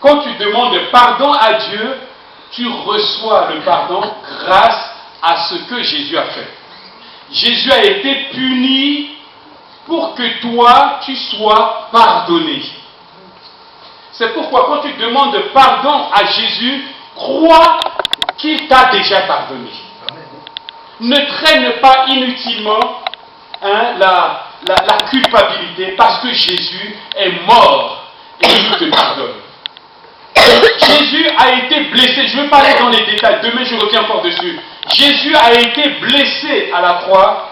quand tu demandes pardon à Dieu, tu reçois le pardon grâce à ce que Jésus a fait. Jésus a été puni pour que toi, tu sois pardonné. C'est pourquoi quand tu demandes pardon à Jésus, crois qu'il t'a déjà pardonné. Ne traîne pas inutilement la culpabilité parce que Jésus est mort et il te pardonne. Jésus a été blessé, je vais parler dans les détails, demain je reviens encore dessus. Jésus a été blessé à la croix,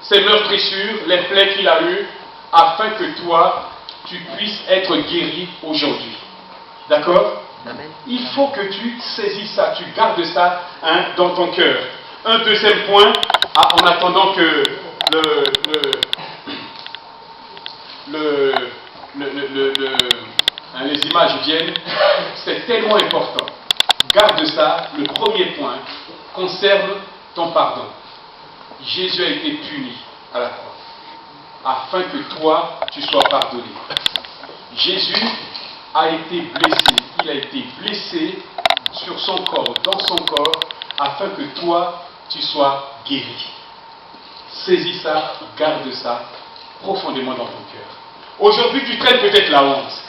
ses meurtrissures, les plaies qu'il a eues, afin que toi, tu puisses être guéri aujourd'hui. D'accord? Amen. Il faut que tu saisisses ça, tu gardes ça dans ton cœur. Un deuxième point, en attendant que les images viennent, c'est tellement important. Garde ça, le premier point concerne ton pardon. Jésus a été puni à la croix, afin que toi, tu sois pardonné. Jésus a été blessé, il a été blessé sur son corps, dans son corps, afin que toi, tu sois guéri. Saisis ça, garde ça profondément dans ton cœur. Aujourd'hui, tu traînes peut-être la honte.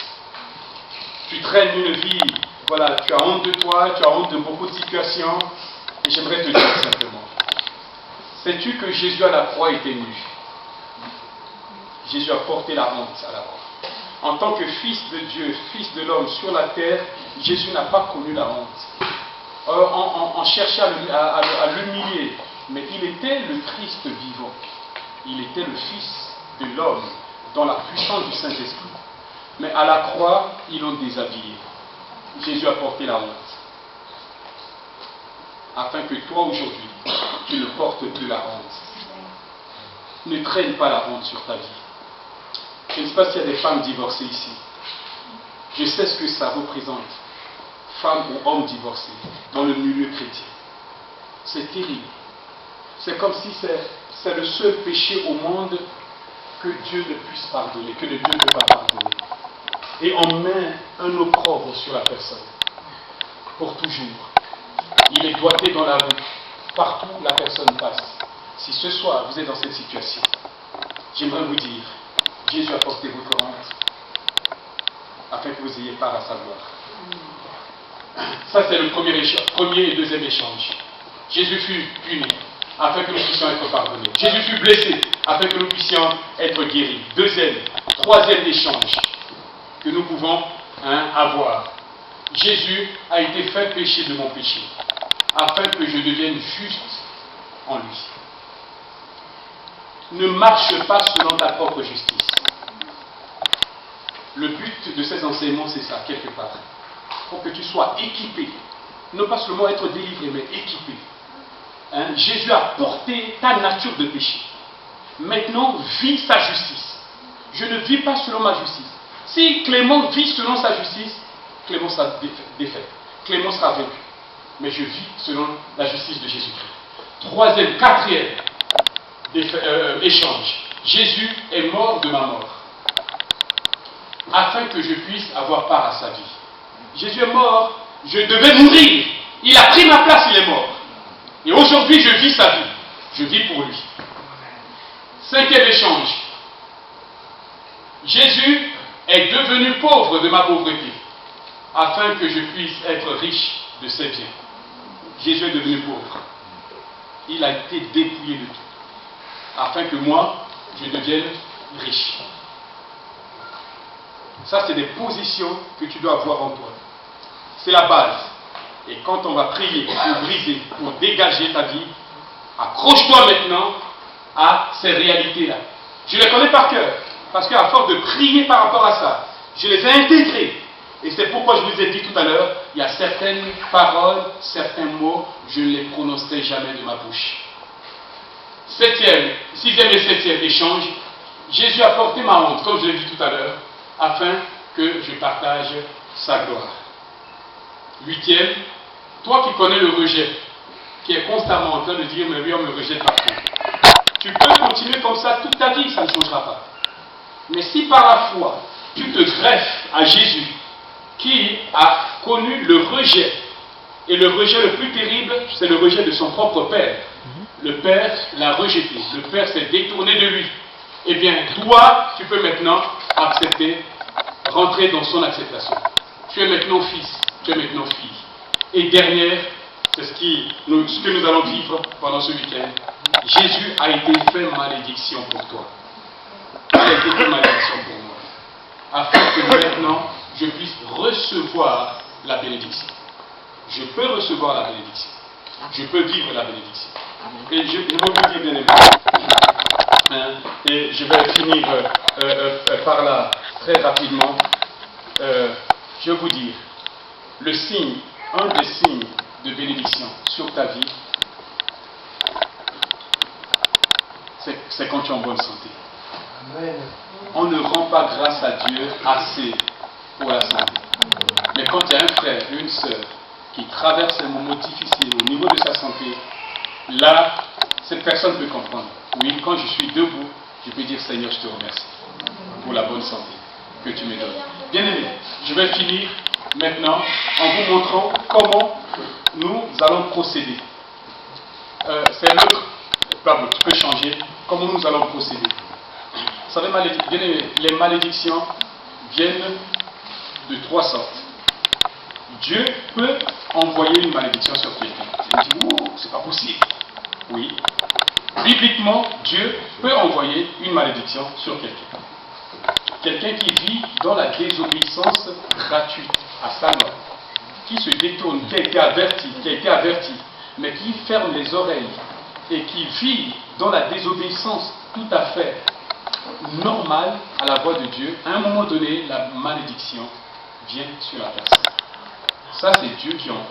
Tu traînes une vie, voilà, tu as honte de toi, tu as honte de beaucoup de situations. Et j'aimerais te dire simplement, sais-tu que Jésus à la croix était nu? Jésus a porté la honte à la croix. En tant que fils de Dieu, fils de l'homme sur la terre, Jésus n'a pas connu la honte. On cherchait à l'humilier, mais il était le Christ vivant. Il était le Fils de l'homme dans la puissance du Saint-Esprit. Mais à la croix, ils l'ont déshabillé. Jésus a porté la honte. Afin que toi aujourd'hui, tu ne portes plus la honte. Ne traîne pas la honte sur ta vie. Je ne sais pas s'il y a des femmes divorcées ici. Je sais ce que ça représente. Femmes ou hommes divorcés dans le milieu chrétien. C'est terrible. C'est comme si c'est le seul péché au monde que Dieu ne puisse pardonner, que le Dieu ne peut pas pardonner. Et on met un opprobre sur la personne. Pour toujours. Il est doigté dans la rue. Partout la personne passe. Si ce soir vous êtes dans cette situation, j'aimerais vous dire, Jésus a porté votre honte afin que vous ayez part à sa gloire. Ça c'est le premier et deuxième échange. Jésus fut puni afin que nous puissions être pardonnés. Jésus fut blessé afin que nous puissions être guéris. Troisième échange que nous pouvons avoir. Jésus a été fait péché de mon péché afin que je devienne juste en lui. Ne marche pas selon ta propre justice. Le but de ces enseignements, c'est ça, quelque part. Pour que tu sois équipé. Non pas seulement être délivré, mais équipé. Jésus a porté ta nature de péché. Maintenant, vis sa justice. Je ne vis pas selon ma justice. Si Clément vit selon sa justice, Clément sera défait. Clément sera vaincu. Mais je vis selon la justice de Jésus-Christ. Quatrième échange. Jésus est mort de ma mort. Afin que je puisse avoir part à sa vie. Jésus est mort. Je devais mourir. Il a pris ma place, il est mort. Et aujourd'hui, je vis sa vie. Je vis pour lui. Cinquième échange. Jésus est devenu pauvre de ma pauvreté, afin que je puisse être riche de ses biens. Jésus est devenu pauvre. Il a été dépouillé de tout, afin que moi, je devienne riche. Ça, c'est des positions que tu dois avoir en toi. C'est la base. Et quand on va prier pour briser, pour dégager ta vie, accroche-toi maintenant à ces réalités-là. Je les connais par cœur. Parce qu'à force de prier par rapport à ça, je les ai intégrés. Et c'est pourquoi je vous ai dit tout à l'heure, il y a certaines paroles, certains mots, je ne les prononcerai jamais de ma bouche. Sixième et septième échange, Jésus a porté ma honte, comme je l'ai dit tout à l'heure, afin que je partage sa gloire. Huitième, toi qui connais le rejet, qui est constamment en train de dire, mais lui on me rejette partout. Tu peux continuer comme ça toute ta vie, ça ne changera pas. Mais si par la foi, tu te greffes à Jésus, qui a connu le rejet. Et le rejet le plus terrible, c'est le rejet de son propre Père. Le Père l'a rejeté. Le Père s'est détourné de lui. Eh bien, toi, tu peux maintenant accepter, rentrer dans son acceptation. Tu es maintenant fils, tu es maintenant fille. Et dernière, c'est ce que nous allons vivre pendant ce week-end. Jésus a été fait malédiction pour toi. Il a été fait malédiction pour moi. Afin que maintenant, je puisse recevoir la bénédiction. Je peux recevoir la bénédiction. Je peux vivre la bénédiction. Et je veux vous dire, bien aimé, et je vais finir par là très rapidement. Je vais vous dire, un des signes de bénédiction sur ta vie, c'est quand tu es en bonne santé. Amen. On ne rend pas grâce à Dieu assez pour la santé. Mais quand il y a un frère, une sœur qui traverse un moment difficile au niveau de sa santé, là, cette personne peut comprendre. Oui, quand je suis debout, je peux dire Seigneur, je te remercie pour la bonne santé que tu me donnes. Bien aimé, je vais finir maintenant en vous montrant comment nous allons procéder. C'est l'autre, pardon, tu peux changer, comment nous allons procéder. Vous savez, bien aimé, les malédictions viennent de trois sortes. Dieu peut envoyer une malédiction sur quelqu'un. Tu me dis, oh, c'est pas possible. Oui. Bibliquement, Dieu peut envoyer une malédiction sur quelqu'un. Quelqu'un qui vit dans la désobéissance gratuite à sa loi, qui se détourne, qui a été averti, mais qui ferme les oreilles et qui vit dans la désobéissance tout à fait normale à la voix de Dieu, à un moment donné, la malédiction vient sur la personne. Ça, c'est Dieu qui envoie.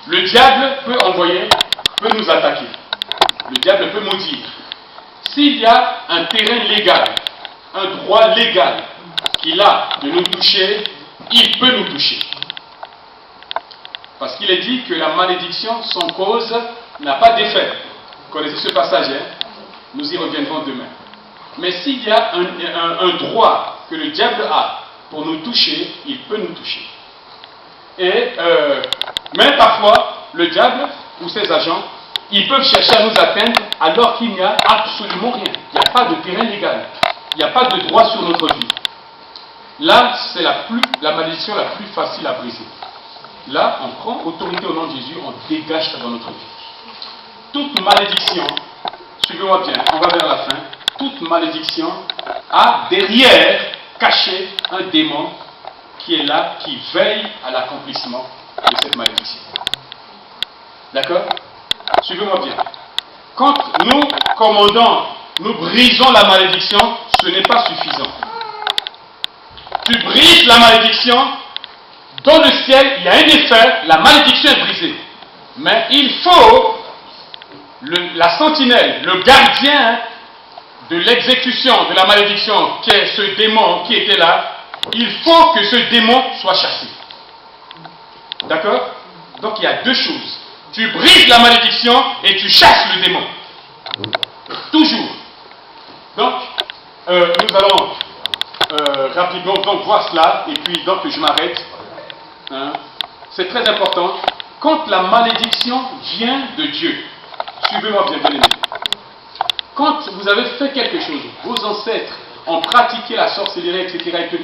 Le diable peut nous attaquer. Le diable peut maudire. S'il y a un terrain légal, un droit légal qu'il a de nous toucher, il peut nous toucher. Parce qu'il est dit que la malédiction sans cause n'a pas d'effet. Vous connaissez ce passage, hein? Nous y reviendrons demain. Mais s'il y a un droit que le diable a pour nous toucher, il peut nous toucher. Et même parfois, le diable ou ses agents, ils peuvent chercher à nous atteindre alors qu'il n'y a absolument rien. Il n'y a pas de terrain légal. Il n'y a pas de droit sur notre vie. Là, c'est la malédiction la plus facile à briser. Là, on prend autorité au nom de Jésus, on dégage ça dans notre vie. Toute malédiction, suivez-moi bien, on va vers la fin, toute malédiction a derrière caché un démon qui est là, qui veille à l'accomplissement de cette malédiction. D'accord? Suivez-moi bien. Quand nous commandons, nous brisons la malédiction, ce n'est pas suffisant. Tu brises la malédiction, dans le ciel, il y a un effet, la malédiction est brisée. Mais il faut la sentinelle, le gardien de l'exécution de la malédiction, qui est ce démon qui était là, il faut que ce démon soit chassé. D'accord? Donc il y a deux choses. Tu brises la malédiction et tu chasses le démon. Toujours. Donc, nous allons rapidement donc voir cela, et puis donc je m'arrête. Hein? C'est très important. Quand la malédiction vient de Dieu, suivez-moi bien, bien aimé. Quand vous avez fait quelque chose, vos ancêtres ont pratiqué la sorcellerie, etc., et tout,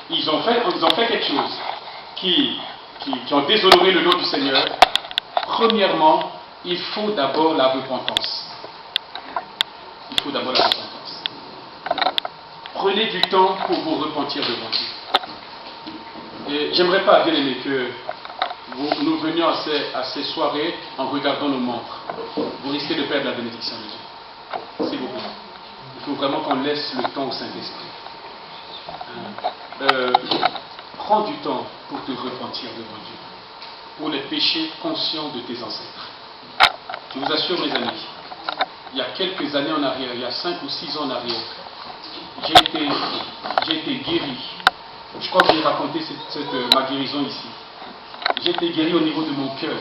ils ont fait quelque chose qui ont déshonoré le nom du Seigneur. Premièrement, il faut d'abord la repentance. Il faut d'abord la repentance. Prenez du temps pour vous repentir devant Dieu. Et j'aimerais pas, bien aimé, que nous venions à ces soirées en regardant nos montres. Vous risquez de perdre la bénédiction de Dieu. S'il vous plaît. Il faut vraiment qu'on laisse le temps au Saint-Esprit. Prends du temps pour te repentir devant Dieu, pour les péchés conscients de tes ancêtres. Je vous assure, mes amis, il y a quelques années en arrière, il y a 5 ou 6 ans en arrière, j'ai été guéri. Je crois que j'ai raconté ma guérison ici. J'ai été guéri au niveau de mon cœur.